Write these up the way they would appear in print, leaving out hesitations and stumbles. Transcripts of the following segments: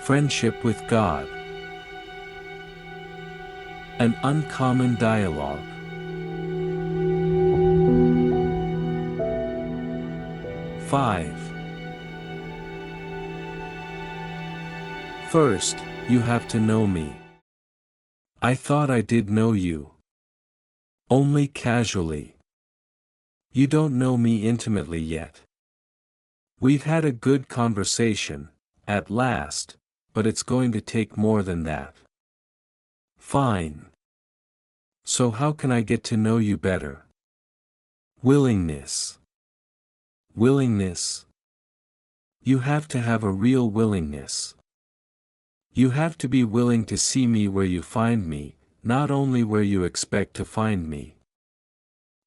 Friendship with God. An uncommon dialogue. Five. First, you have to know me. I thought I did know you. Only casually. You don't know me intimately yet. We've had a good conversation, at last, but it's going to take more than that. Fine. So how can I get to know you better? Willingness. Willingness. You have to have a real willingness. You have to be willing to see me where you find me, not only where you expect to find me.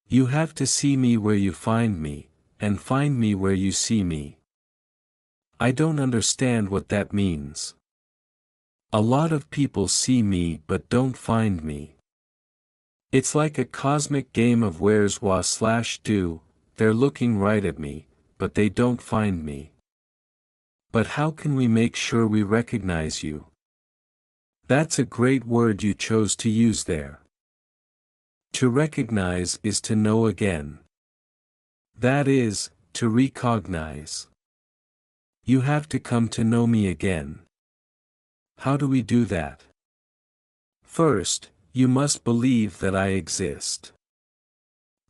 You have to see me where you find me, and find me where you see me. I don't understand what that means. A lot of people see me but don't find me. It's like a cosmic game of where's wa/do, they're looking right at me, but they don't find me. But how can we make sure we recognize you? That's a great word you chose to use there. To recognize is to know again. That is, to recognize. You have to come to know me again. How do we do that? First, you must believe that I exist.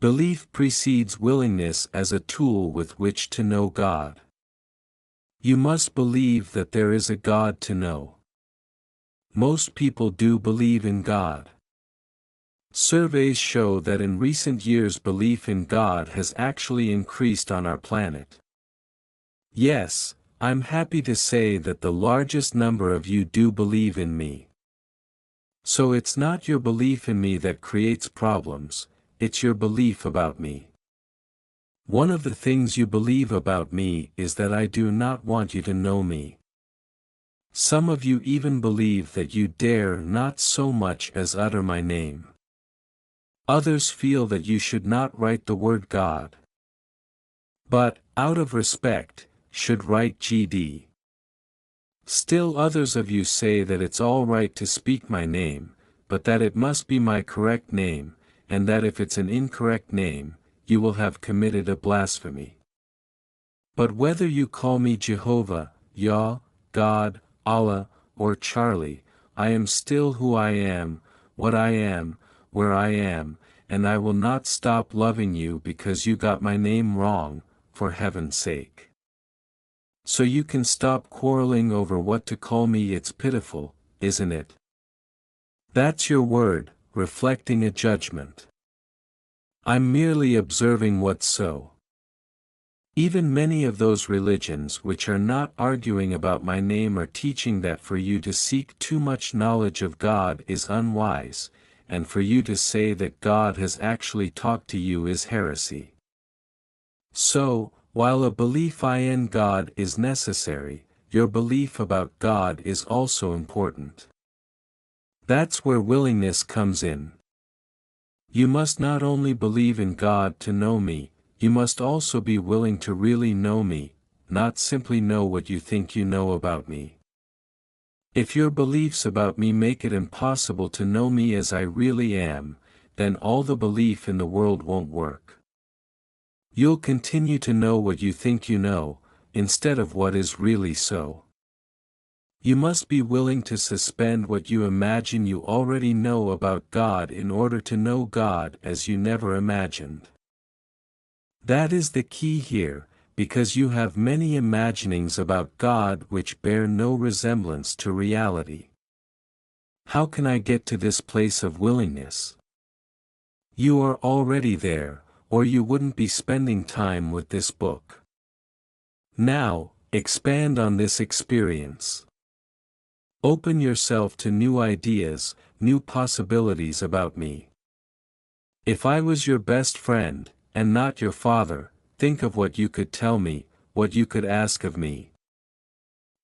Belief precedes willingness as a tool with which to know God. You must believe that there is a God to know. Most people do believe in God. Surveys show that in recent years belief in God has actually increased on our planet. Yes, I'm happy to say that the largest number of you do believe in me. So it's not your belief in me that creates problems, it's your belief about me. One of the things you believe about me is that I do not want you to know me. Some of you even believe that you dare not so much as utter my name. Others feel that you should not write the word God. But, out of respect, should write GD. Still others of you say that it's all right to speak my name, but that it must be my correct name, and that if it's an incorrect name, you will have committed a blasphemy. But whether you call me Jehovah, Yah, God, Allah, or Charlie, I am still who I am, what I am, where I am, and I will not stop loving you because you got my name wrong, for heaven's sake. So you can stop quarreling over what to call me. It's pitiful, isn't it? That's your word, reflecting a judgment. I'm merely observing what's so. Even many of those religions which are not arguing about my name are teaching that for you to seek too much knowledge of God is unwise, and for you to say that God has actually talked to you is heresy. So, while a belief in God is necessary, your belief about God is also important. That's where willingness comes in. You must not only believe in God to know me, you must also be willing to really know me, not simply know what you think you know about me. If your beliefs about me make it impossible to know me as I really am, then all the belief in the world won't work. You'll continue to know what you think you know, instead of what is really so. You must be willing to suspend what you imagine you already know about God in order to know God as you never imagined. That is the key here, because you have many imaginings about God which bear no resemblance to reality. How can I get to this place of willingness? You are already there, or you wouldn't be spending time with this book. Now, expand on this experience. Open yourself to new ideas, new possibilities about me. If I was your best friend, and not your father, think of what you could tell me, what you could ask of me.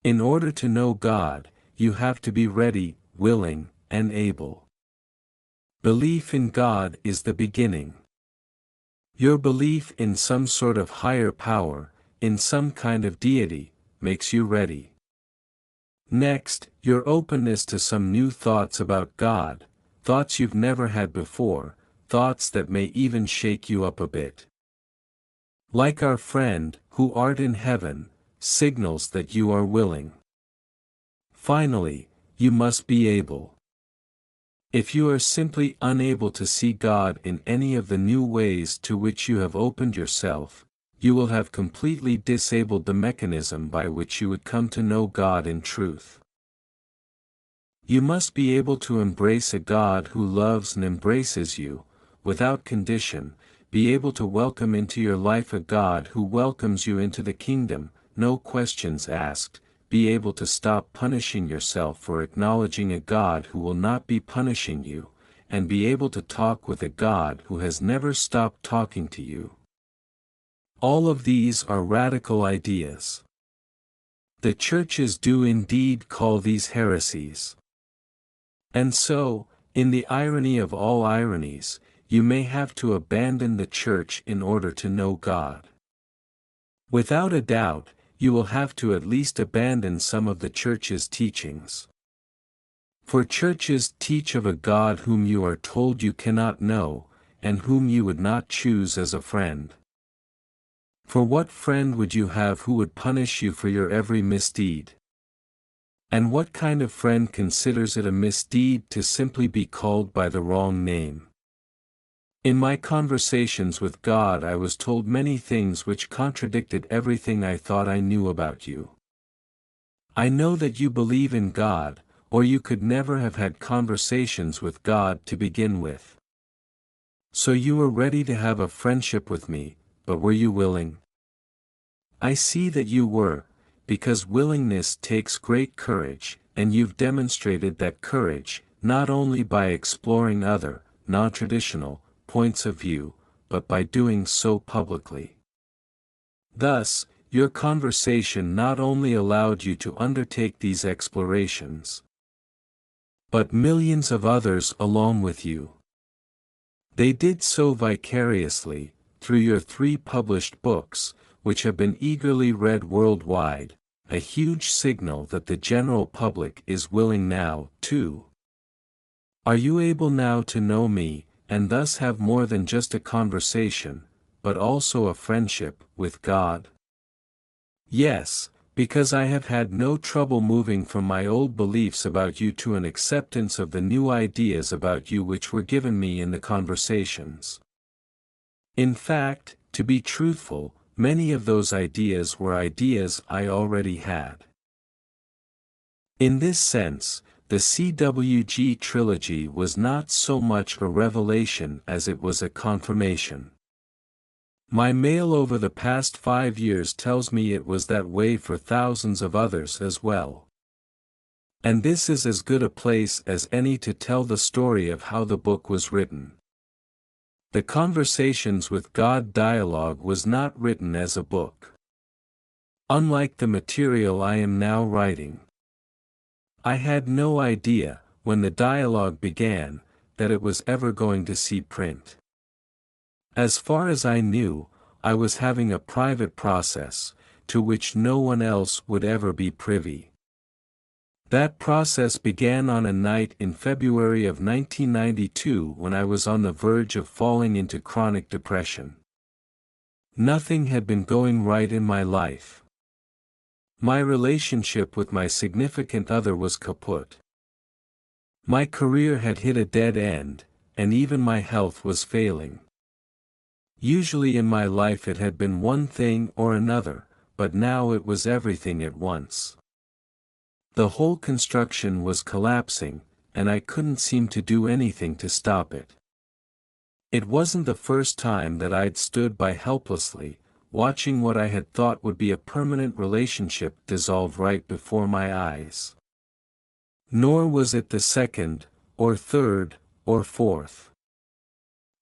In order to know God, you have to be ready, willing, and able. Belief in God is the beginning. Your belief in some sort of higher power, in some kind of deity, makes you ready. Next, your openness to some new thoughts about God, thoughts you've never had before, thoughts that may even shake you up a bit. Like our friend, who art in heaven, signals that you are willing. Finally, you must be able. If you are simply unable to see God in any of the new ways to which you have opened yourself, you will have completely disabled the mechanism by which you would come to know God in truth. You must be able to embrace a God who loves and embraces you, without condition, be able to welcome into your life a God who welcomes you into the kingdom, no questions asked, be able to stop punishing yourself for acknowledging a God who will not be punishing you, and be able to talk with a God who has never stopped talking to you. All of these are radical ideas. The churches do indeed call these heresies. And so, in the irony of all ironies, you may have to abandon the church in order to know God. Without a doubt, you will have to at least abandon some of the church's teachings. For churches teach of a God whom you are told you cannot know, and whom you would not choose as a friend. For what friend would you have who would punish you for your every misdeed? And what kind of friend considers it a misdeed to simply be called by the wrong name? In my conversations with God I was told many things which contradicted everything I thought I knew about you. I know that you believe in God, or you could never have had conversations with God to begin with. So you were ready to have a friendship with me, but were you willing? I see that you were, because willingness takes great courage, and you've demonstrated that courage, not only by exploring other, non-traditional, points of view, but by doing so publicly. Thus, your conversation not only allowed you to undertake these explorations, but millions of others along with you. They did so vicariously, through your 3 published books, which have been eagerly read worldwide, a huge signal that the general public is willing now, too. Are you able now to know me, and thus have more than just a conversation, but also a friendship, with God? Yes, because I have had no trouble moving from my old beliefs about you to an acceptance of the new ideas about you which were given me in the conversations. In fact, to be truthful, many of those ideas were ideas I already had. In this sense, the CWG trilogy was not so much a revelation as it was a confirmation. My mail over the past 5 years tells me it was that way for thousands of others as well. And this is as good a place as any to tell the story of how the book was written. The Conversations with God dialogue was not written as a book. Unlike the material I am now writing. I had no idea, when the dialogue began, that it was ever going to see print. As far as I knew, I was having a private process, to which no one else would ever be privy. That process began on a night in February of 1992 when I was on the verge of falling into chronic depression. Nothing had been going right in my life. My relationship with my significant other was kaput. My career had hit a dead end, and even my health was failing. Usually in my life it had been one thing or another, but now it was everything at once. The whole construction was collapsing, and I couldn't seem to do anything to stop it. It wasn't the first time that I'd stood by helplessly, watching what I had thought would be a permanent relationship dissolve right before my eyes. Nor was it the second, or third, or fourth.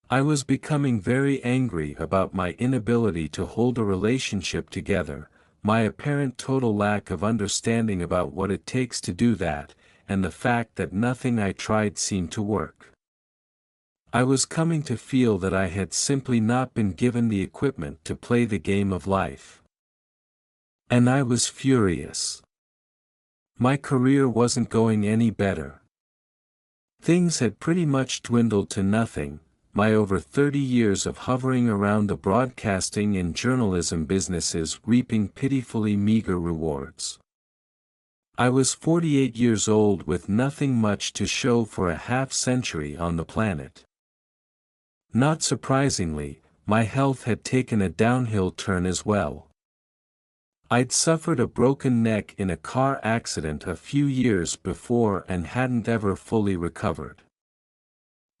I was becoming very angry about my inability to hold a relationship together, my apparent total lack of understanding about what it takes to do that, and the fact that nothing I tried seemed to work. I was coming to feel that I had simply not been given the equipment to play the game of life. And I was furious. My career wasn't going any better. Things had pretty much dwindled to nothing, my over 30 years of hovering around the broadcasting and journalism businesses reaping pitifully meager rewards. I was 48 years old with nothing much to show for a half-century on the planet. Not surprisingly, my health had taken a downhill turn as well. I'd suffered a broken neck in a car accident a few years before and hadn't ever fully recovered.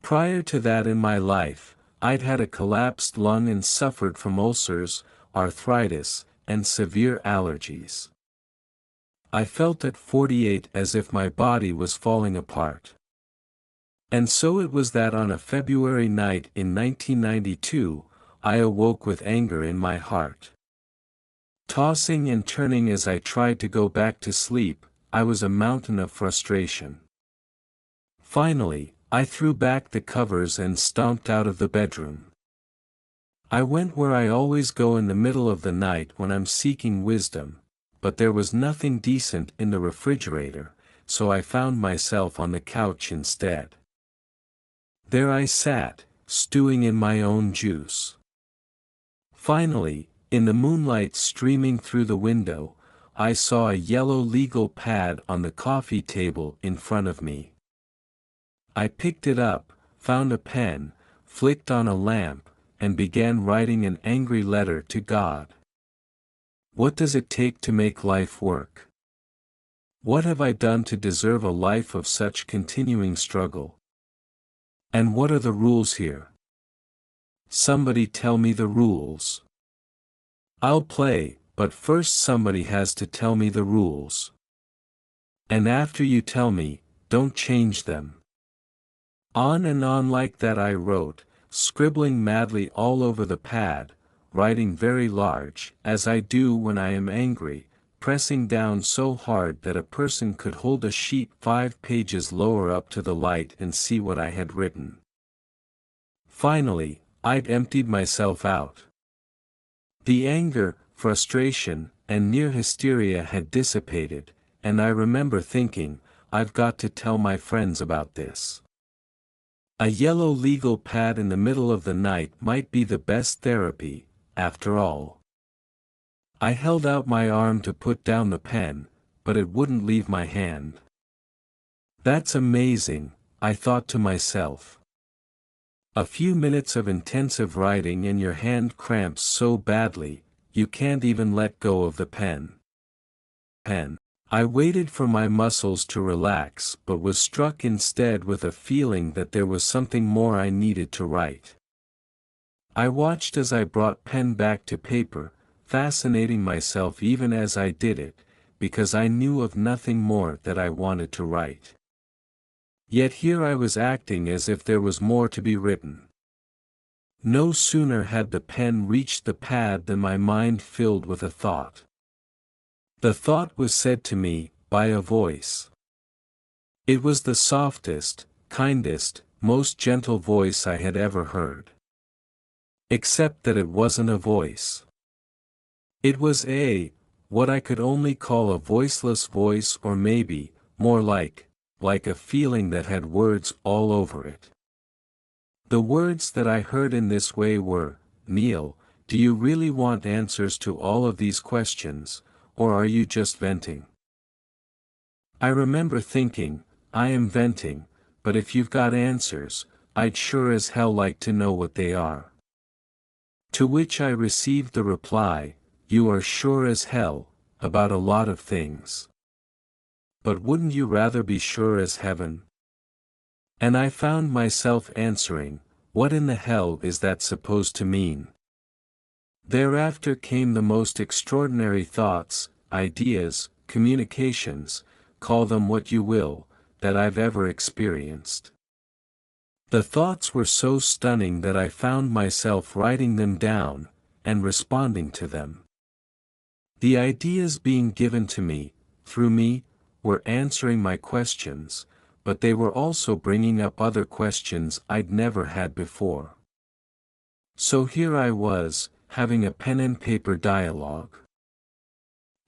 Prior to that in my life, I'd had a collapsed lung and suffered from ulcers, arthritis, and severe allergies. I felt at 48 as if my body was falling apart. And so it was that on a February night in 1992, I awoke with anger in my heart. Tossing and turning as I tried to go back to sleep, I was a mountain of frustration. Finally, I threw back the covers and stomped out of the bedroom. I went where I always go in the middle of the night when I'm seeking wisdom, but there was nothing decent in the refrigerator, so I found myself on the couch instead. There I sat, stewing in my own juice. Finally, in the moonlight streaming through the window, I saw a yellow legal pad on the coffee table in front of me. I picked it up, found a pen, flicked on a lamp, and began writing an angry letter to God. What does it take to make life work? What have I done to deserve a life of such continuing struggle? And what are the rules here? Somebody tell me the rules. I'll play, but first somebody has to tell me the rules. And after you tell me, don't change them. On and on like that I wrote, scribbling madly all over the pad, writing very large, as I do when I am angry, pressing down so hard that a person could hold a sheet 5 pages lower up to the light and see what I had written. Finally, I'd emptied myself out. The anger, frustration, and near hysteria had dissipated, and I remember thinking, I've got to tell my friends about this. A yellow legal pad in the middle of the night might be the best therapy, after all. I held out my arm to put down the pen, but it wouldn't leave my hand. That's amazing, I thought to myself. A few minutes of intensive writing and your hand cramps so badly, you can't even let go of the pen. I waited for my muscles to relax but was struck instead with a feeling that there was something more I needed to write. I watched as I brought pen back to paper, fascinating myself even as I did it, because I knew of nothing more that I wanted to write. Yet here I was acting as if there was more to be written. No sooner had the pen reached the pad than my mind filled with a thought. The thought was said to me, by a voice. It was the softest, kindest, most gentle voice I had ever heard. Except that it wasn't a voice. It was what I could only call a voiceless voice, or maybe, more like a feeling that had words all over it. The words that I heard in this way were, Neale, do you really want answers to all of these questions, or are you just venting? I remember thinking, I am venting, but if you've got answers, I'd sure as hell like to know what they are. To which I received the reply, you are sure as hell, about a lot of things. But wouldn't you rather be sure as heaven? And I found myself answering, what in the hell is that supposed to mean? Thereafter came the most extraordinary thoughts, ideas, communications, call them what you will, that I've ever experienced. The thoughts were so stunning that I found myself writing them down, and responding to them. The ideas being given to me, through me, were answering my questions, but they were also bringing up other questions I'd never had before. So here I was, having a pen and paper dialogue.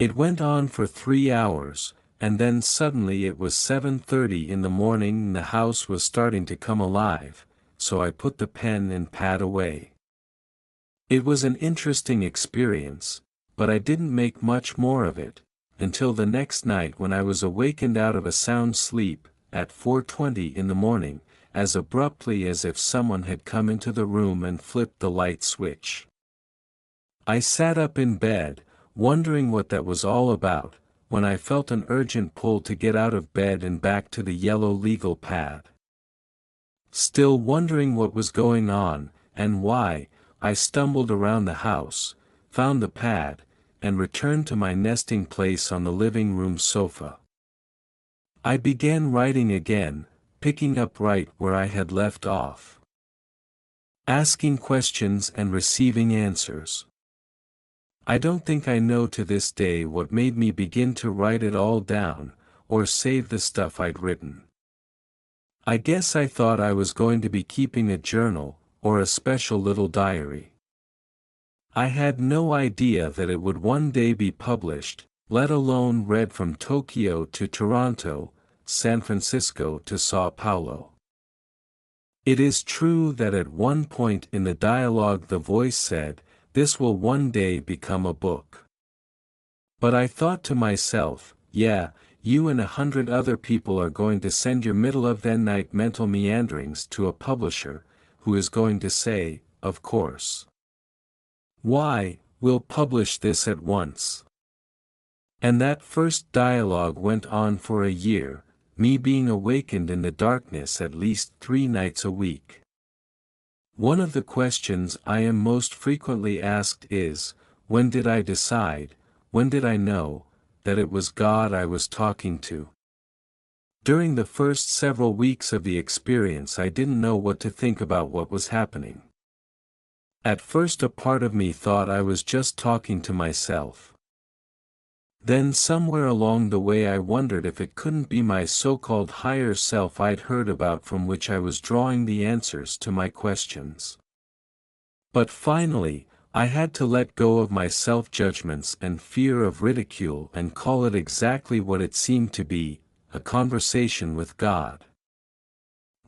It went on for 3 hours, and then suddenly it was 7:30 in the morning and the house was starting to come alive, so I put the pen and pad away. It was an interesting experience, but I didn't make much more of it, until the next night when I was awakened out of a sound sleep, at 4:20 in the morning, as abruptly as if someone had come into the room and flipped the light switch. I sat up in bed, wondering what that was all about, when I felt an urgent pull to get out of bed and back to the yellow legal pad. Still wondering what was going on, and why, I stumbled around the house, found the pad, and returned to my nesting place on the living room sofa. I began writing again, picking up right where I had left off. Asking questions and receiving answers. I don't think I know to this day what made me begin to write it all down, or save the stuff I'd written. I guess I thought I was going to be keeping a journal, or a special little diary. I had no idea that it would one day be published, let alone read from Tokyo to Toronto, San Francisco to Sao Paulo. It is true that at one point in the dialogue the voice said, "This will one day become a book." But I thought to myself, yeah, you and 100 other people are going to send your middle-of-the-night mental meanderings to a publisher, who is going to say, of course. Why, we'll publish this at once. And that first dialogue went on for a year, me being awakened in the darkness at least 3 nights a week. One of the questions I am most frequently asked is, when did I decide, when did I know, that it was God I was talking to? During the first several weeks of the experience I didn't know what to think about what was happening. At first a part of me thought I was just talking to myself. Then somewhere along the way I wondered if it couldn't be my so-called higher self I'd heard about from which I was drawing the answers to my questions. But finally, I had to let go of my self-judgments and fear of ridicule and call it exactly what it seemed to be, a conversation with God.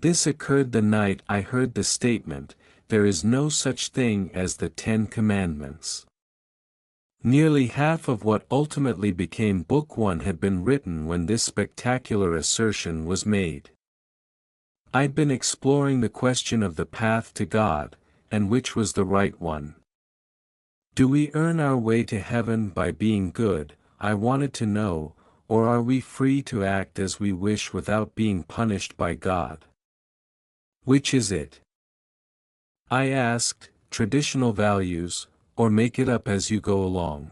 This occurred the night I heard the statement, "There is no such thing as the 10 Commandments." Nearly half of what ultimately became Book 1 had been written when this spectacular assertion was made. I'd been exploring the question of the path to God, and which was the right one. Do we earn our way to heaven by being good, I wanted to know, or are we free to act as we wish without being punished by God? Which is it? I asked, traditional values, or make it up as you go along?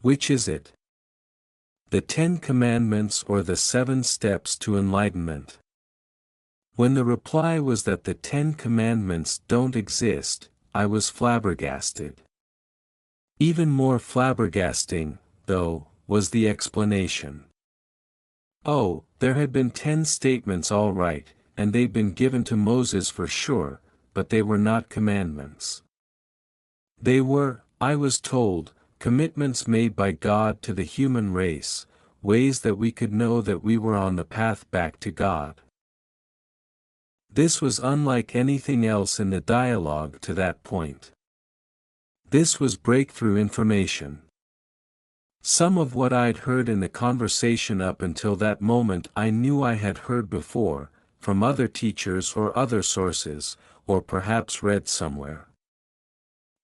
Which is it? The 10 Commandments or the 7 Steps to Enlightenment? When the reply was that the 10 Commandments don't exist, I was flabbergasted. Even more flabbergasting, though, was the explanation. Oh, there had been 10 statements all right, and they'd been given to Moses for sure, but they were not commandments. They were, I was told, commitments made by God to the human race, ways that we could know that we were on the path back to God. This was unlike anything else in the dialogue to that point. This was breakthrough information. Some of what I'd heard in the conversation up until that moment I knew I had heard before, from other teachers or other sources, or perhaps read somewhere.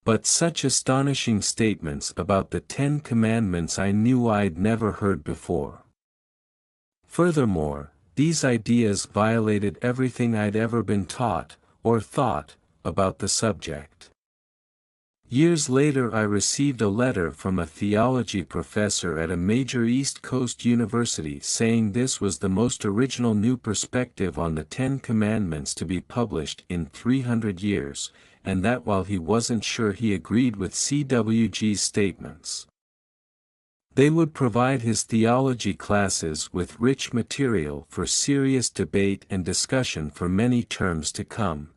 But such astonishing statements about the 10 Commandments I knew I'd never heard before. Furthermore, these ideas violated everything I'd ever been taught, or thought, about the subject. Years later I received a letter from a theology professor at a major East Coast university saying this was the most original new perspective on the 10 Commandments to be published in 300 years, and that while he wasn't sure he agreed with CWG's statements, they would provide his theology classes with rich material for serious debate and discussion for many terms to come.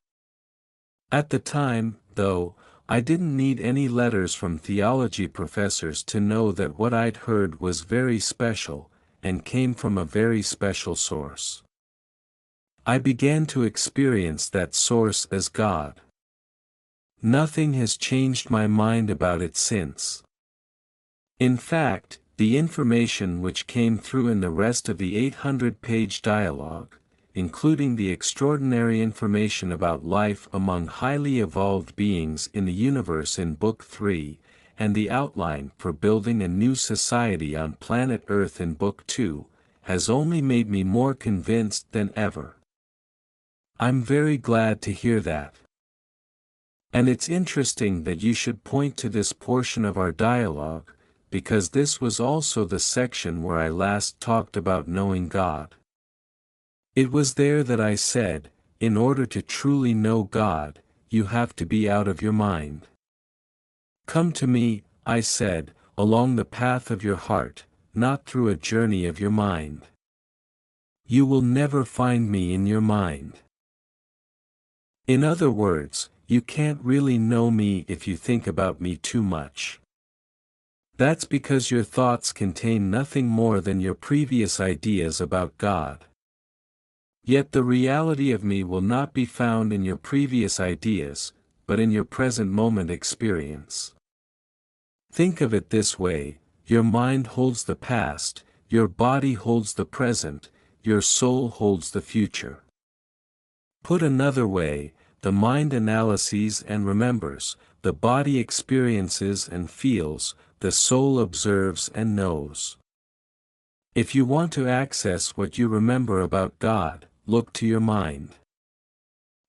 At the time, though, I didn't need any letters from theology professors to know that what I'd heard was very special, and came from a very special source. I began to experience that source as God. Nothing has changed my mind about it since. In fact, the information which came through in the rest of the 800-page dialogue, including the extraordinary information about life among highly evolved beings in the universe in Book 3, and the outline for building a new society on planet Earth in Book 2, has only made me more convinced than ever. I'm very glad to hear that. And it's interesting that you should point to this portion of our dialogue, because this was also the section where I last talked about knowing God. It was there that I said, in order to truly know God, you have to be out of your mind. Come to me, I said, along the path of your heart, not through a journey of your mind. You will never find me in your mind. In other words, you can't really know me if you think about me too much. That's because your thoughts contain nothing more than your previous ideas about God. Yet the reality of me will not be found in your previous ideas, but in your present moment experience. Think of it this way: your mind holds the past, your body holds the present, your soul holds the future. Put another way, the mind analyses and remembers, the body experiences and feels, the soul observes and knows. If you want to access what you remember about God, look to your mind.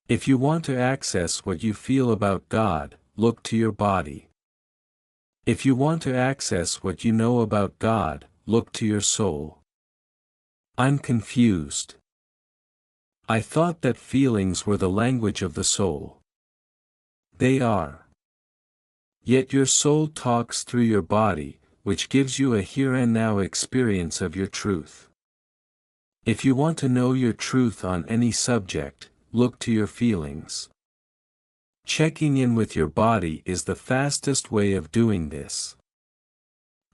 If you want to access what you feel about God, look to your body. If you want to access what you know about God, look to your soul. I'm confused. I thought that feelings were the language of the soul. They are. Yet your soul talks through your body, which gives you a here and now experience of your truth. If you want to know your truth on any subject, look to your feelings. Checking in with your body is the fastest way of doing this.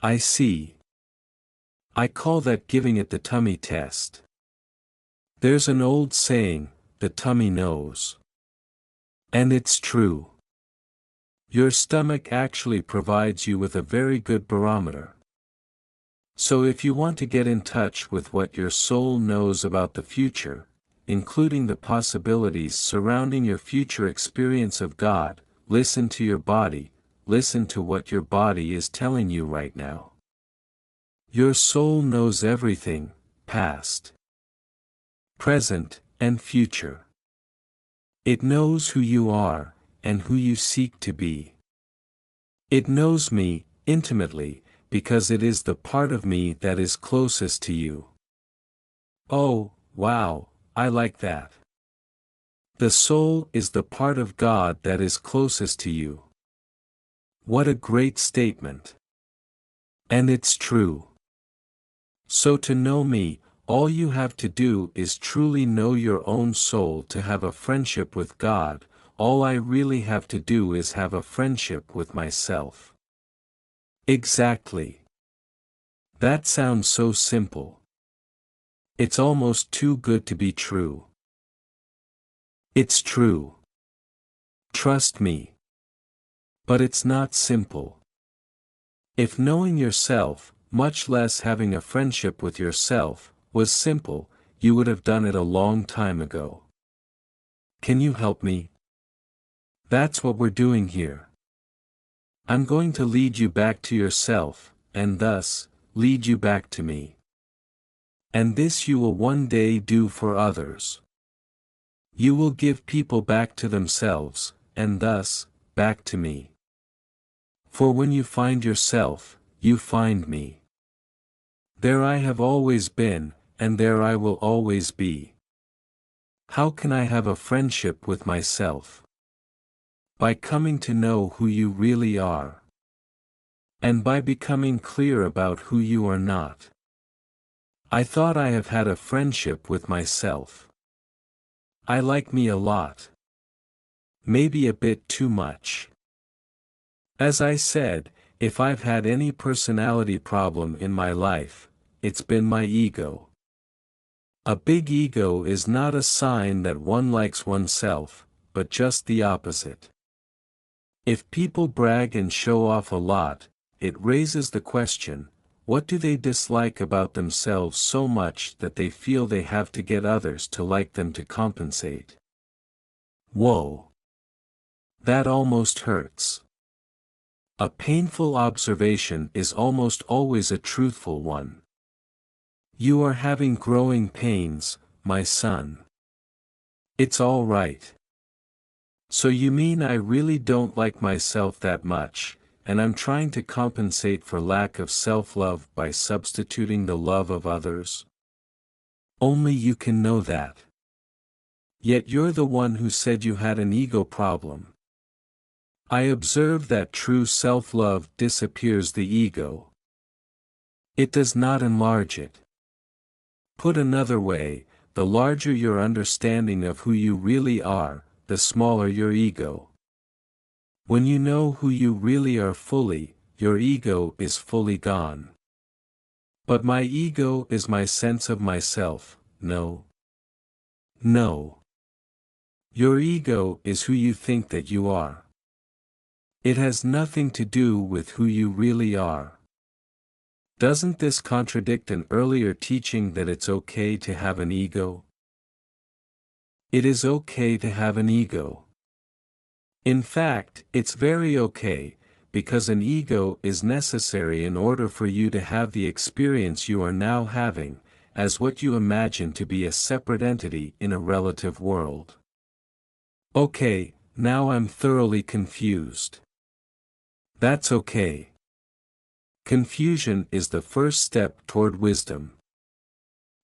I see. I call that giving it the tummy test. There's an old saying, the tummy knows. And it's true. Your stomach actually provides you with a very good barometer. So if you want to get in touch with what your soul knows about the future, including the possibilities surrounding your future experience of God, listen to your body, listen to what your body is telling you right now. Your soul knows everything, past, present, and future. It knows who you are, and who you seek to be. It knows me, intimately, because it is the part of me that is closest to you. Oh, wow, I like that. The soul is the part of God that is closest to you. What a great statement. And it's true. So to know me, all you have to do is truly know your own soul to have a friendship with God. All I really have to do is have a friendship with myself. Exactly. That sounds so simple. It's almost too good to be true. It's true. Trust me. But it's not simple. If knowing yourself, much less having a friendship with yourself, was simple, you would have done it a long time ago. Can you help me? That's what we're doing here. I'm going to lead you back to yourself, and thus, lead you back to me. And this you will one day do for others. You will give people back to themselves, and thus, back to me. For when you find yourself, you find me. There I have always been, and there I will always be. How can I have a friendship with myself? By coming to know who you really are. And by becoming clear about who you are not. I thought I have had a friendship with myself. I like me a lot. Maybe a bit too much. As I said, if I've had any personality problem in my life, it's been my ego. A big ego is not a sign that one likes oneself, but just the opposite. If people brag and show off a lot, it raises the question, what do they dislike about themselves so much that they feel they have to get others to like them to compensate? Whoa! That almost hurts. A painful observation is almost always a truthful one. You are having growing pains, my son. It's all right. So you mean I really don't like myself that much, and I'm trying to compensate for lack of self-love by substituting the love of others? Only you can know that. Yet you're the one who said you had an ego problem. I observe that true self-love disappears the ego. It does not enlarge it. Put another way, the larger your understanding of who you really are, the smaller your ego. When you know who you really are fully, your ego is fully gone. But my ego is my sense of myself, no. No. Your ego is who you think that you are. It has nothing to do with who you really are. Doesn't this contradict an earlier teaching that it's okay to have an ego? It is okay to have an ego. In fact, it's very okay, because an ego is necessary in order for you to have the experience you are now having, as what you imagine to be a separate entity in a relative world. Okay, now I'm thoroughly confused. That's okay. Confusion is the first step toward wisdom.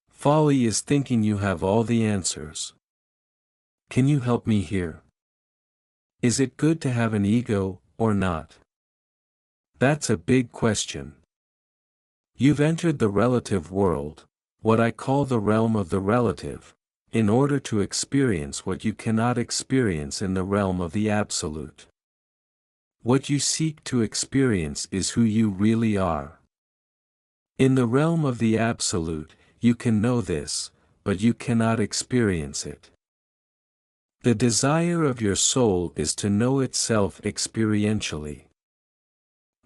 Folly is thinking you have all the answers. Can you help me here? Is it good to have an ego, or not? That's a big question. You've entered the relative world, what I call the realm of the relative, in order to experience what you cannot experience in the realm of the absolute. What you seek to experience is who you really are. In the realm of the absolute, you can know this, but you cannot experience it. The desire of your soul is to know itself experientially.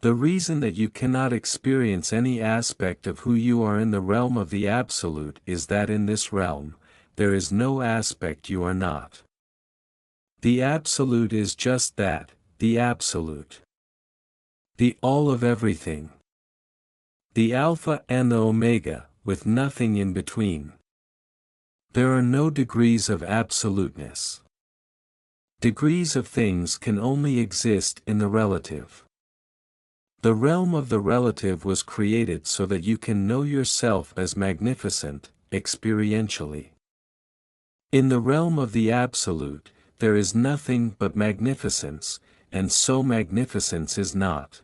The reason that you cannot experience any aspect of who you are in the realm of the absolute is that in this realm, there is no aspect you are not. The absolute is just that, the absolute. The all of everything. The Alpha and the Omega, with nothing in between. There are no degrees of absoluteness. Degrees of things can only exist in the relative. The realm of the relative was created so that you can know yourself as magnificent, experientially. In the realm of the absolute, there is nothing but magnificence, and so magnificence is not.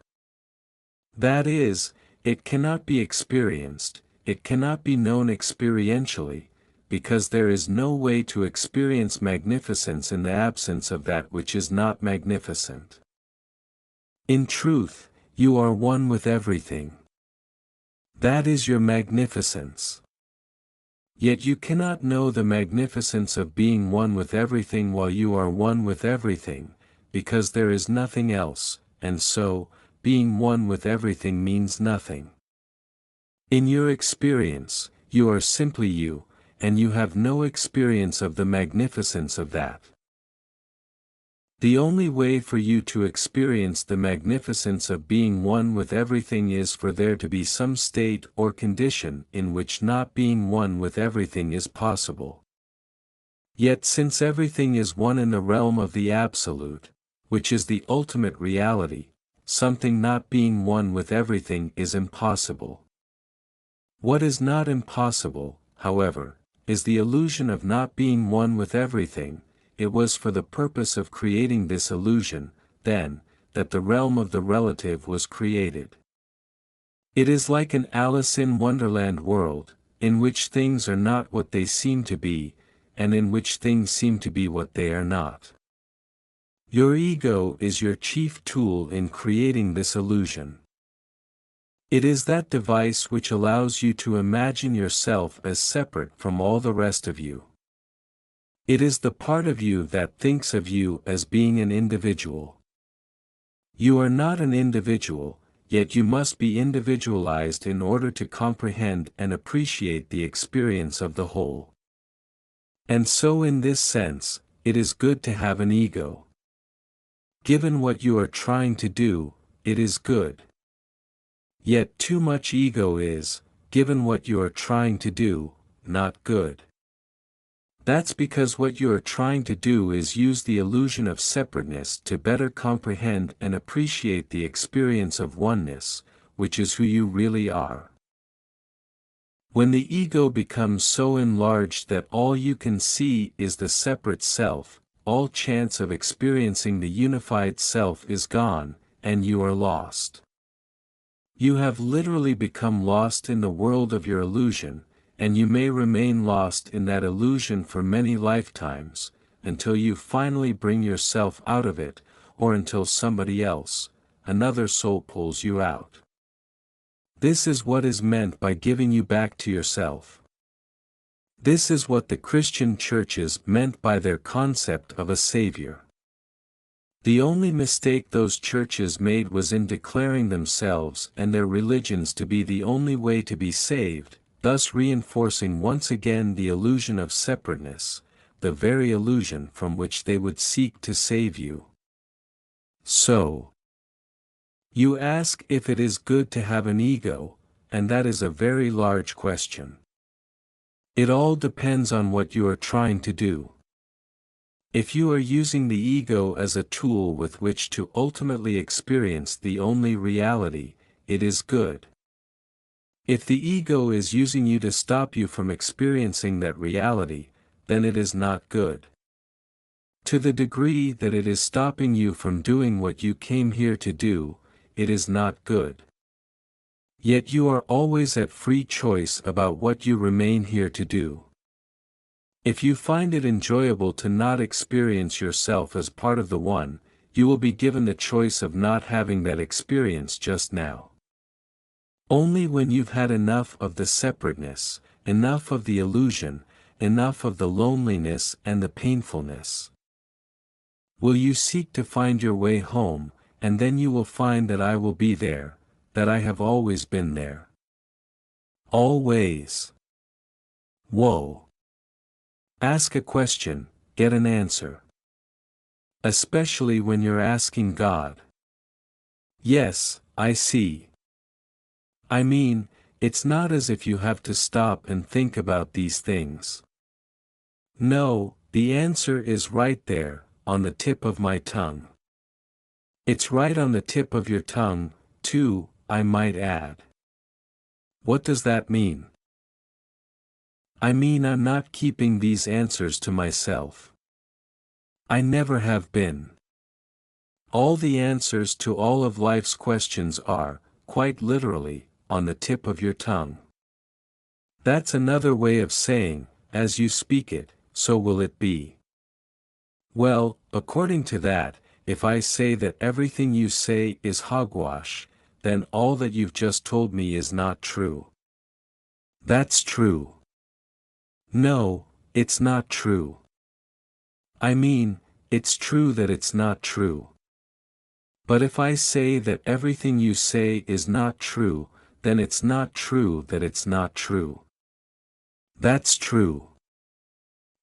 That is, it cannot be experienced, it cannot be known experientially, because there is no way to experience magnificence in the absence of that which is not magnificent. In truth, you are one with everything. That is your magnificence. Yet you cannot know the magnificence of being one with everything while you are one with everything, because there is nothing else, and so, being one with everything means nothing. In your experience, you are simply you, and you have no experience of the magnificence of that. The only way for you to experience the magnificence of being one with everything is for there to be some state or condition in which not being one with everything is possible. Yet since everything is one in the realm of the absolute, which is the ultimate reality, something not being one with everything is impossible. What is not impossible, however, is the illusion of not being one with everything. It was for the purpose of creating this illusion, then, that the realm of the relative was created. It is like an Alice in Wonderland world, in which things are not what they seem to be, and in which things seem to be what they are not. Your ego is your chief tool in creating this illusion. It is that device which allows you to imagine yourself as separate from all the rest of you. It is the part of you that thinks of you as being an individual. You are not an individual, yet you must be individualized in order to comprehend and appreciate the experience of the whole. And so in this sense, it is good to have an ego. Given what you are trying to do, it is good. Yet too much ego is, given what you are trying to do, not good. That's because what you are trying to do is use the illusion of separateness to better comprehend and appreciate the experience of oneness, which is who you really are. When the ego becomes so enlarged that all you can see is the separate self, all chance of experiencing the unified self is gone, and you are lost. You have literally become lost in the world of your illusion, and you may remain lost in that illusion for many lifetimes, until you finally bring yourself out of it, or until somebody else, another soul pulls you out. This is what is meant by giving you back to yourself. This is what the Christian churches meant by their concept of a Savior. The only mistake those churches made was in declaring themselves and their religions to be the only way to be saved, thus reinforcing once again the illusion of separateness, the very illusion from which they would seek to save you. So, you ask if it is good to have an ego, and that is a very large question. It all depends on what you are trying to do. If you are using the ego as a tool with which to ultimately experience the only reality, it is good. If the ego is using you to stop you from experiencing that reality, then it is not good. To the degree that it is stopping you from doing what you came here to do, it is not good. Yet you are always at free choice about what you remain here to do. If you find it enjoyable to not experience yourself as part of the one, you will be given the choice of not having that experience just now. Only when you've had enough of the separateness, enough of the illusion, enough of the loneliness and the painfulness, will you seek to find your way home, and then you will find that I will be there, that I have always been there. Always. Whoa. Ask a question, get an answer. Especially when you're asking God. Yes, I see. I mean, it's not as if you have to stop and think about these things. No, the answer is right there, on the tip of my tongue. It's right on the tip of your tongue, too, I might add. What does that mean? I mean, I'm not keeping these answers to myself. I never have been. All the answers to all of life's questions are, quite literally, on the tip of your tongue. That's another way of saying, as you speak it, so will it be. Well, according to that, if I say that everything you say is hogwash, then all that you've just told me is not true. That's true. No, it's not true. I mean, it's true that it's not true. But if I say that everything you say is not true, then it's not true that it's not true. That's true.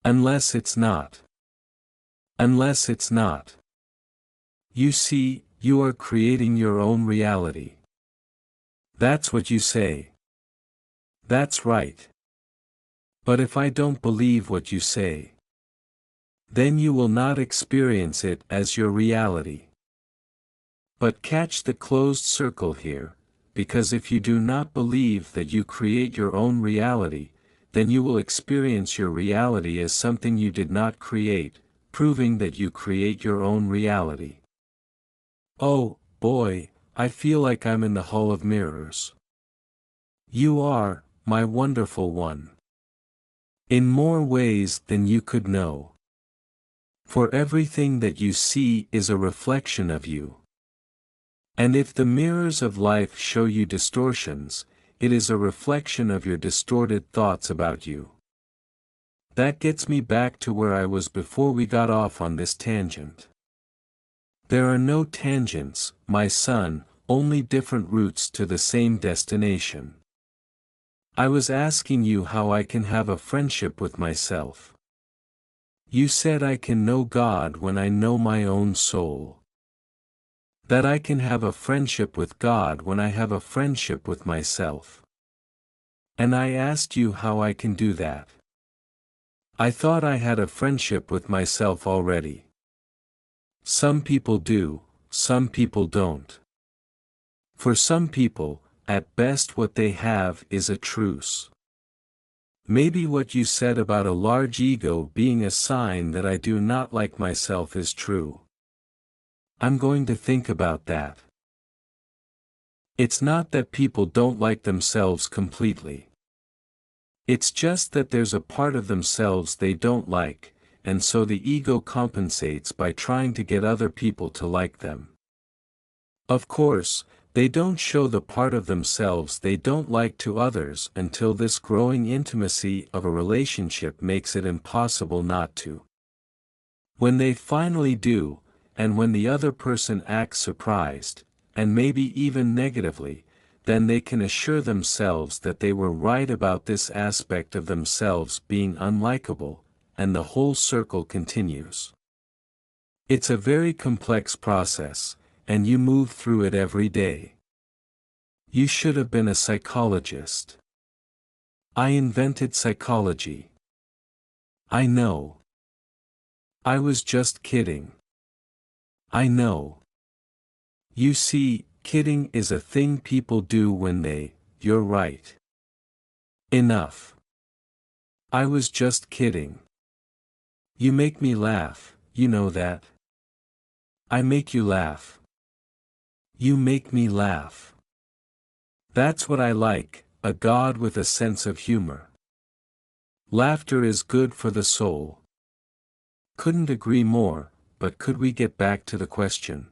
Unless it's not. Unless it's not. You see, you are creating your own reality. That's what you say. That's right. But if I don't believe what you say, then you will not experience it as your reality. But catch the closed circle here, because if you do not believe that you create your own reality, then you will experience your reality as something you did not create, proving that you create your own reality. Oh, boy, I feel like I'm in the Hall of Mirrors. You are, my wonderful one. In more ways than you could know. For everything that you see is a reflection of you. And if the mirrors of life show you distortions, it is a reflection of your distorted thoughts about you. That gets me back to where I was before we got off on this tangent. There are no tangents, my son, only different routes to the same destination. I was asking you how I can have a friendship with myself. You said I can know God when I know my own soul. That I can have a friendship with God when I have a friendship with myself. And I asked you how I can do that. I thought I had a friendship with myself already. Some people do, some people don't. For some people, at best what they have is a truce. Maybe what you said about a large ego being a sign that I do not like myself is true. I'm going to think about that. It's not that people don't like themselves completely. It's just that there's a part of themselves they don't like, and so the ego compensates by trying to get other people to like them. Of course, they don't show the part of themselves they don't like to others until this growing intimacy of a relationship makes it impossible not to. When they finally do, and when the other person acts surprised, and maybe even negatively, then they can assure themselves that they were right about this aspect of themselves being unlikable, and the whole circle continues. It's a very complex process, and you move through it every day. You should have been a psychologist. I invented psychology. I know. I was just kidding. I know. You see, kidding is a thing people do when you're right. Enough. I was just kidding. You make me laugh, you know that. I make you laugh. You make me laugh. That's what I like, a God with a sense of humor. Laughter is good for the soul. Couldn't agree more, but could we get back to the question?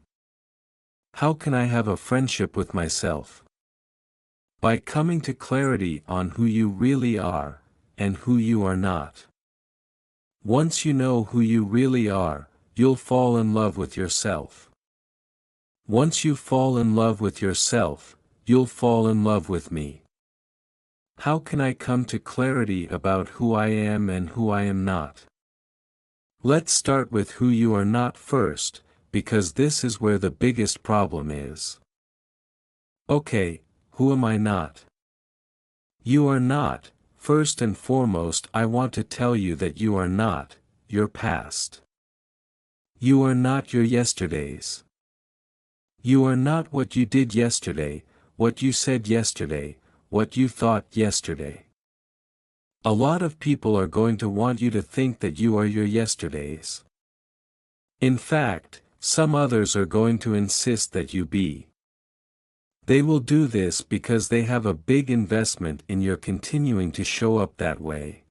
How can I have a friendship with myself? By coming to clarity on who you really are, and who you are not. Once you know who you really are, you'll fall in love with yourself. Once you fall in love with yourself, you'll fall in love with me. How can I come to clarity about who I am and who I am not? Let's start with who you are not first, because this is where the biggest problem is. Okay, who am I not? You are not. First and foremost, I want to tell you that you are not your past. You are not your yesterdays. You are not what you did yesterday, what you said yesterday, what you thought yesterday. A lot of people are going to want you to think that you are your yesterdays. In fact, some others are going to insist that you be. They will do this because they have a big investment in your continuing to show up that way.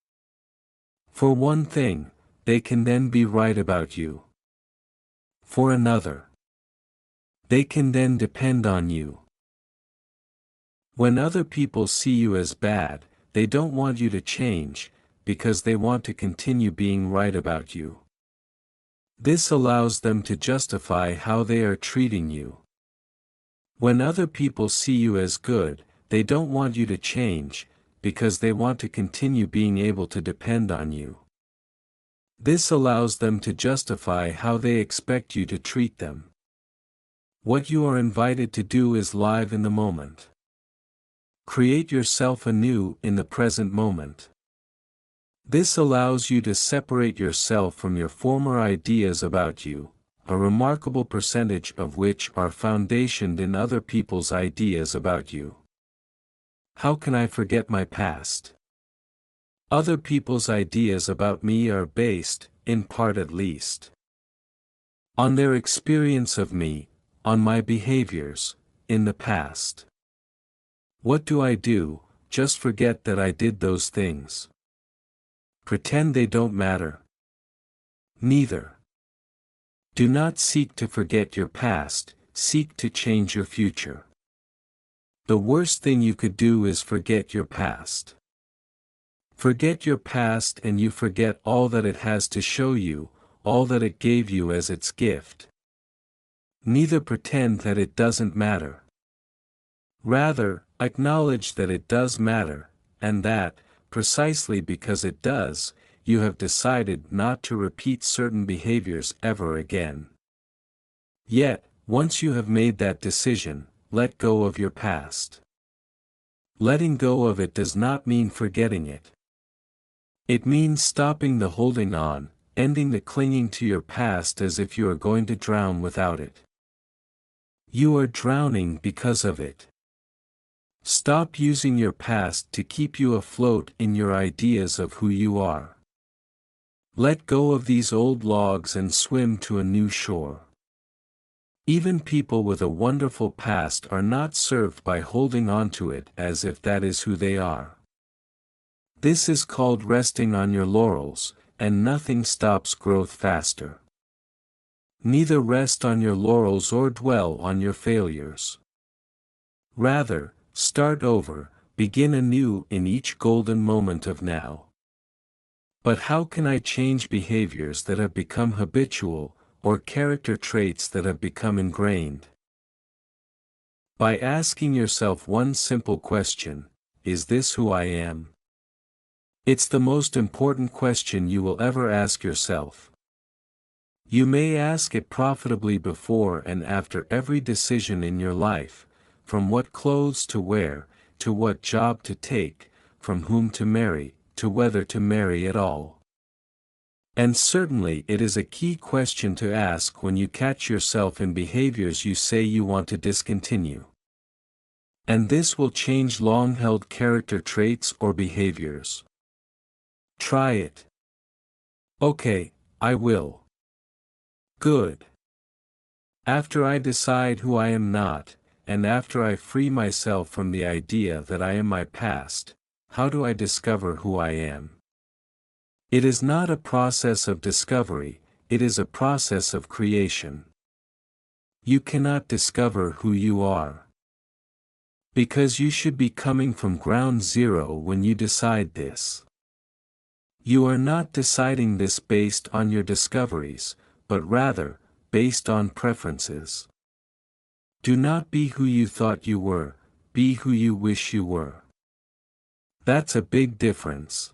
For one thing, they can then be right about you. For another, they can then depend on you. When other people see you as bad, they don't want you to change, because they want to continue being right about you. This allows them to justify how they are treating you. When other people see you as good, they don't want you to change, because they want to continue being able to depend on you. This allows them to justify how they expect you to treat them. What you are invited to do is live in the moment. Create yourself anew in the present moment. This allows you to separate yourself from your former ideas about you, a remarkable percentage of which are foundationed in other people's ideas about you. How can I forget my past? Other people's ideas about me are based, in part at least, on their experience of me, on my behaviors, in the past. What do? Just forget that I did those things. Pretend they don't matter. Neither. Do not seek to forget your past, seek to change your future. The worst thing you could do is forget your past. Forget your past and you forget all that it has to show you, all that it gave you as its gift. Neither pretend that it doesn't matter. Rather, acknowledge that it does matter, and that, precisely because it does, you have decided not to repeat certain behaviors ever again. Yet, once you have made that decision, let go of your past. Letting go of it does not mean forgetting it. It means stopping the holding on, ending the clinging to your past as if you are going to drown without it. You are drowning because of it. Stop using your past to keep you afloat in your ideas of who you are. Let go of these old logs and swim to a new shore. Even people with a wonderful past are not served by holding on to it as if that is who they are. This is called resting on your laurels, and nothing stops growth faster. Neither rest on your laurels or dwell on your failures. Rather, start over, begin anew in each golden moment of now. But how can I change behaviors that have become habitual, or character traits that have become ingrained? By asking yourself one simple question: is this who I am? It's the most important question you will ever ask yourself. You may ask it profitably before and after every decision in your life, from what clothes to wear, to what job to take, from whom to marry, to whether to marry at all. And certainly it is a key question to ask when you catch yourself in behaviors you say you want to discontinue. And this will change long-held character traits or behaviors. Try it. Okay, I will. Good. After I decide who I am not, and after I free myself from the idea that I am my past, how do I discover who I am? It is not a process of discovery, it is a process of creation. You cannot discover who you are. Because you should be coming from ground zero when you decide this. You are not deciding this based on your discoveries, but rather, based on preferences. Do not be who you thought you were, be who you wish you were. That's a big difference.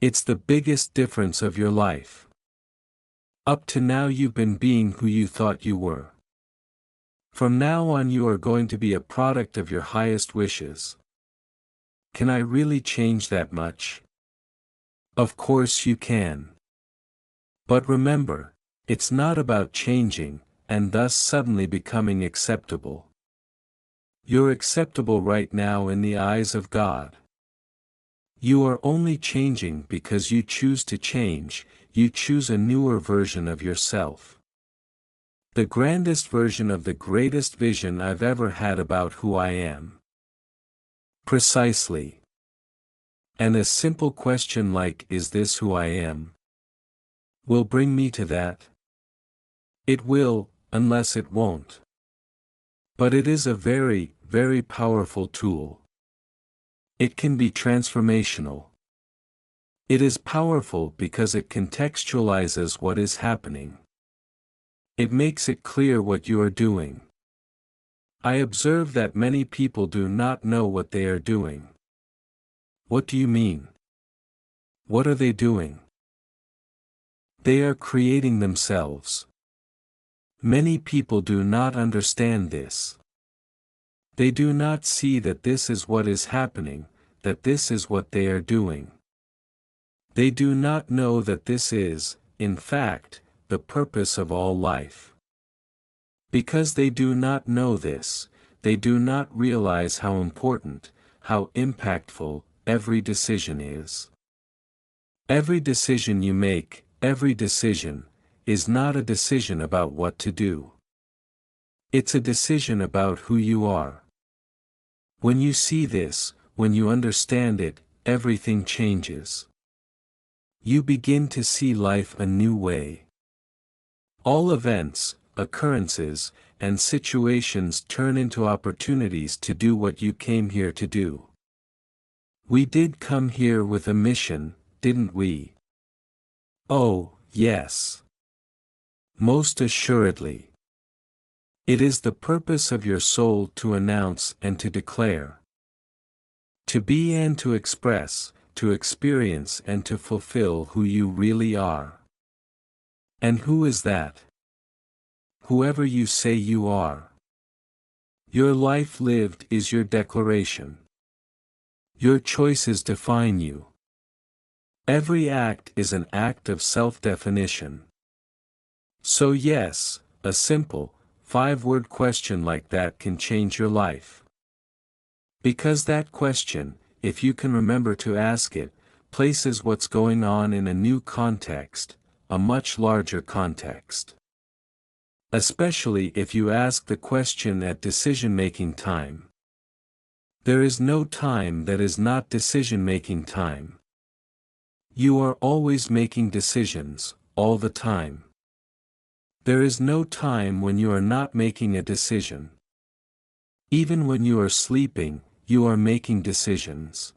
It's the biggest difference of your life. Up to now you've been being who you thought you were. From now on you are going to be a product of your highest wishes. Can I really change that much? Of course you can. But remember, it's not about changing, and thus suddenly becoming acceptable. You're acceptable right now in the eyes of God. You are only changing because you choose to change, you choose a newer version of yourself. The grandest version of the greatest vision I've ever had about who I am. Precisely. And a simple question like, is this who I am? Will bring me to that. It will, unless it won't. But it is a very, very powerful tool. It can be transformational. It is powerful because it contextualizes what is happening. It makes it clear what you are doing. I observe that many people do not know what they are doing. What do you mean? What are they doing? They are creating themselves. Many people do not understand this. They do not see that this is what is happening, that this is what they are doing. They do not know that this is, in fact, the purpose of all life. Because they do not know this, they do not realize how important, how impactful, every decision is. Every decision you make, every decision, is not a decision about what to do. It's a decision about who you are. When you see this, when you understand it, everything changes. You begin to see life a new way. All events, occurrences, and situations turn into opportunities to do what you came here to do. We did come here with a mission, didn't we? Oh, yes. Most assuredly. It is the purpose of your soul to announce and to declare. To be and to express, to experience and to fulfill who you really are. And who is that? Whoever you say you are. Your life lived is your declaration. Your choices define you. Every act is an act of self-definition. So yes, a simple, 5-word question like that can change your life. Because that question, if you can remember to ask it, places what's going on in a new context, a much larger context. Especially if you ask the question at decision-making time. There is no time that is not decision-making time. You are always making decisions, all the time. There is no time when you are not making a decision. Even when you are sleeping, you are making decisions.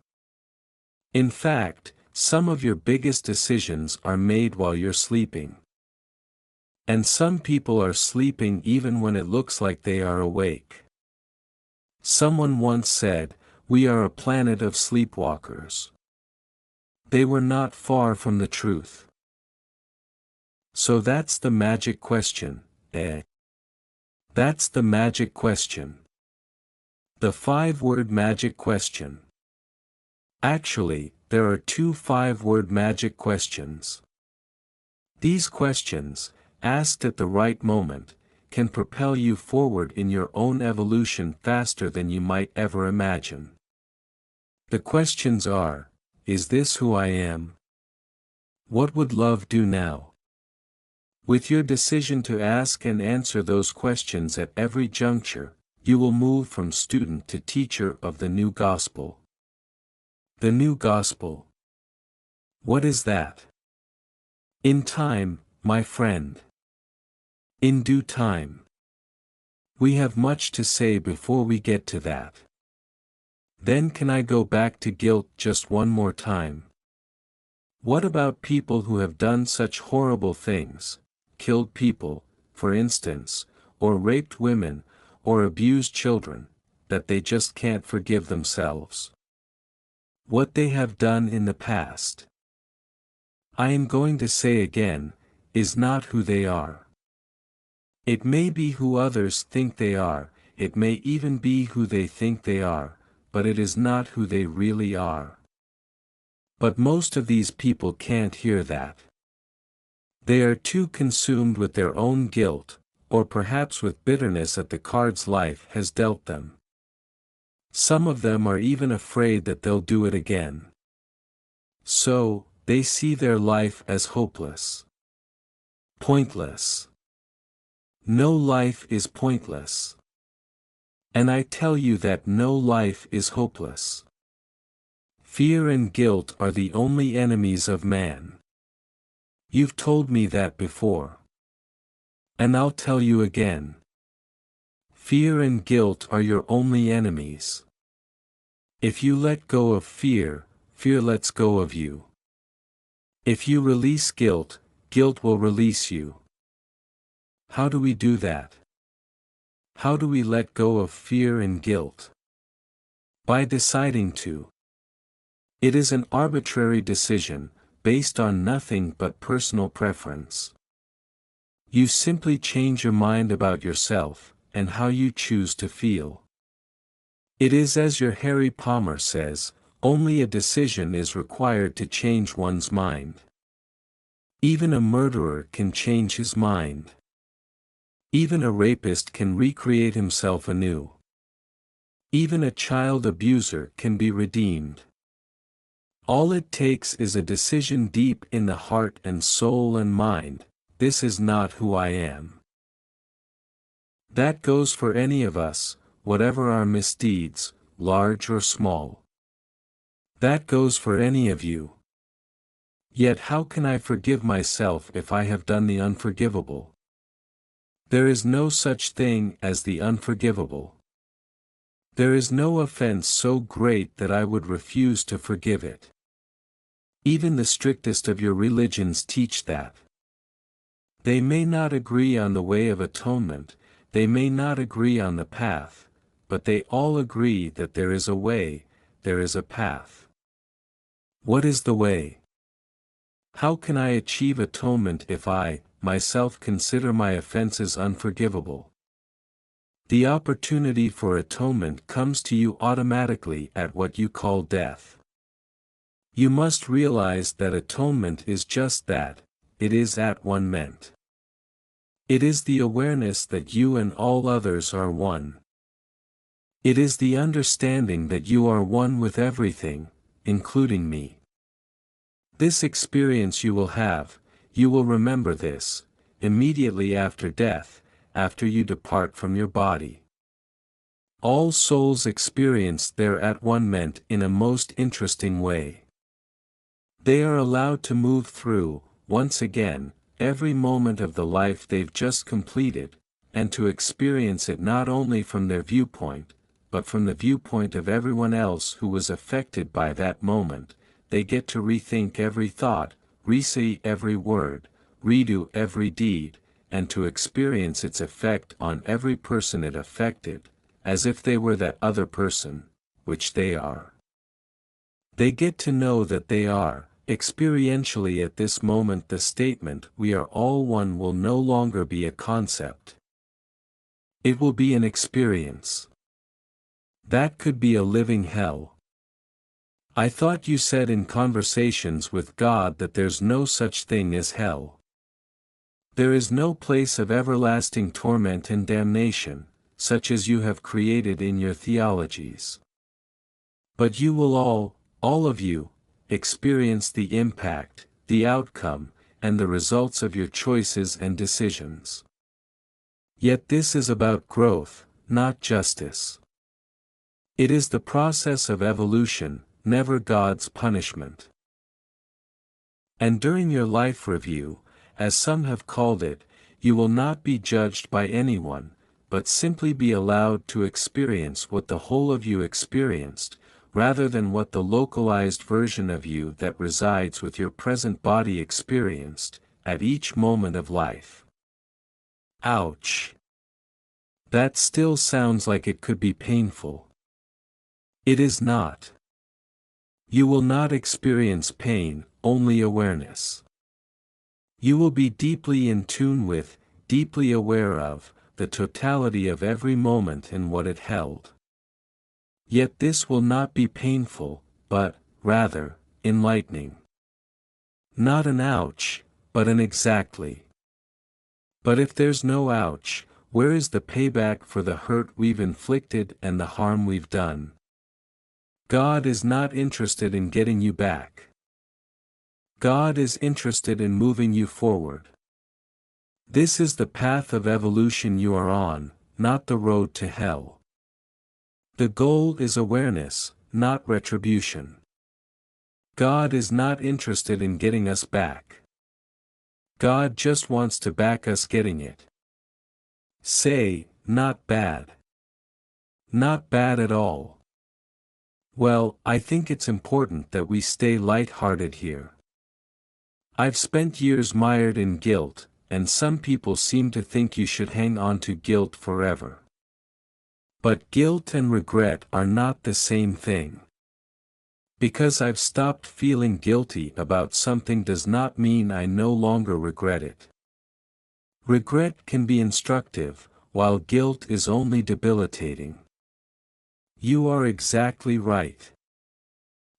In fact, some of your biggest decisions are made while you're sleeping. And some people are sleeping even when it looks like they are awake. Someone once said, "We are a planet of sleepwalkers." They were not far from the truth. So that's the magic question, eh? That's the magic question. The 5-word magic question. Actually, there are 2 5-word magic questions. These questions, asked at the right moment, can propel you forward in your own evolution faster than you might ever imagine. The questions are, is this who I am? What would love do now? With your decision to ask and answer those questions at every juncture, you will move from student to teacher of the new gospel. The new gospel. What is that? In time, my friend. In due time. We have much to say before we get to that. Then can I go back to guilt just one more time? What about people who have done such horrible things, killed people, for instance, or raped women, or abused children, that they just can't forgive themselves? What they have done in the past, I am going to say again, is not who they are. It may be who others think they are, it may even be who they think they are, but it is not who they really are. But most of these people can't hear that. They are too consumed with their own guilt, or perhaps with bitterness at the cards life has dealt them. Some of them are even afraid that they'll do it again. So, they see their life as hopeless. Pointless. No life is pointless. And I tell you that no life is hopeless. Fear and guilt are the only enemies of man. You've told me that before. And I'll tell you again. Fear and guilt are your only enemies. If you let go of fear, fear lets go of you. If you release guilt, guilt will release you. How do we do that? How do we let go of fear and guilt? By deciding to. It is an arbitrary decision, based on nothing but personal preference. You simply change your mind about yourself, and how you choose to feel. It is as your Harry Palmer says, only a decision is required to change one's mind. Even a murderer can change his mind. Even a rapist can recreate himself anew. Even a child abuser can be redeemed. All it takes is a decision deep in the heart and soul and mind, this is not who I am. That goes for any of us, whatever our misdeeds, large or small. That goes for any of you. Yet how can I forgive myself if I have done the unforgivable? There is no such thing as the unforgivable. There is no offense so great that I would refuse to forgive it. Even the strictest of your religions teach that. They may not agree on the way of atonement, they may not agree on the path, but they all agree that there is a way, there is a path. What is the way? How can I achieve atonement if I, myself, consider my offenses unforgivable? The opportunity for atonement comes to you automatically at what you call death. You must realize that atonement is just that, it is at one ment. It is the awareness that you and all others are one. It is the understanding that you are one with everything, including me. This experience you will have, you will remember this, immediately after death, after you depart from your body. All souls experience their at one ment in a most interesting way. They are allowed to move through, once again, every moment of the life they've just completed, and to experience it not only from their viewpoint, but from the viewpoint of everyone else who was affected by that moment. They get to rethink every thought, re-say every word, redo every deed, and to experience its effect on every person it affected, as if they were that other person, which they are. They get to know that they are, experientially at this moment. The statement "we are all one" will no longer be a concept. It will be an experience. That could be a living hell. I thought you said in conversations with God that there's no such thing as hell. There is no place of everlasting torment and damnation, such as you have created in your theologies. But you will all of you, experience the impact, the outcome, and the results of your choices and decisions. Yet this is about growth, not justice. It is the process of evolution, never God's punishment. And during your life review, as some have called it, you will not be judged by anyone, but simply be allowed to experience what the whole of you experienced, rather than what the localized version of you that resides with your present body experienced, at each moment of life. Ouch! That still sounds like it could be painful. It is not. You will not experience pain, only awareness. You will be deeply in tune with, deeply aware of, the totality of every moment and what it held. Yet this will not be painful, but, rather, enlightening. Not an ouch, but an exactly. But if there's no ouch, where is the payback for the hurt we've inflicted and the harm we've done? God is not interested in getting you back. God is interested in moving you forward. This is the path of evolution you are on, not the road to hell. The goal is awareness, not retribution. God is not interested in getting us back. God just wants to back us getting it. Say, not bad. Not bad at all. Well, I think it's important that we stay light-hearted here. I've spent years mired in guilt, and some people seem to think you should hang on to guilt forever. But guilt and regret are not the same thing. Because I've stopped feeling guilty about something does not mean I no longer regret it. Regret can be instructive, while guilt is only debilitating. You are exactly right.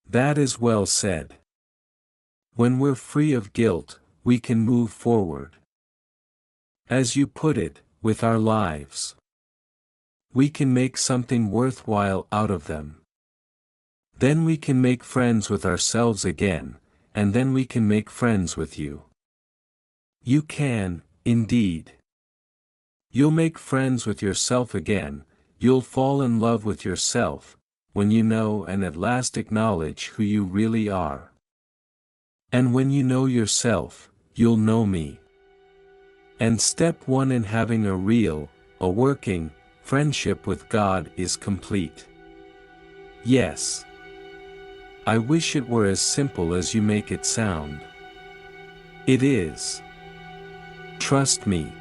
That is well said. When we're free of guilt, we can move forward. As you put it, with our lives. We can make something worthwhile out of them. Then we can make friends with ourselves again, and then we can make friends with you. You can, indeed. You'll make friends with yourself again, you'll fall in love with yourself, when you know and at last acknowledge who you really are. And when you know yourself, you'll know me. And step 1 in having a real, a working, friendship with God is complete. Yes. I wish it were as simple as you make it sound. It is. Trust me,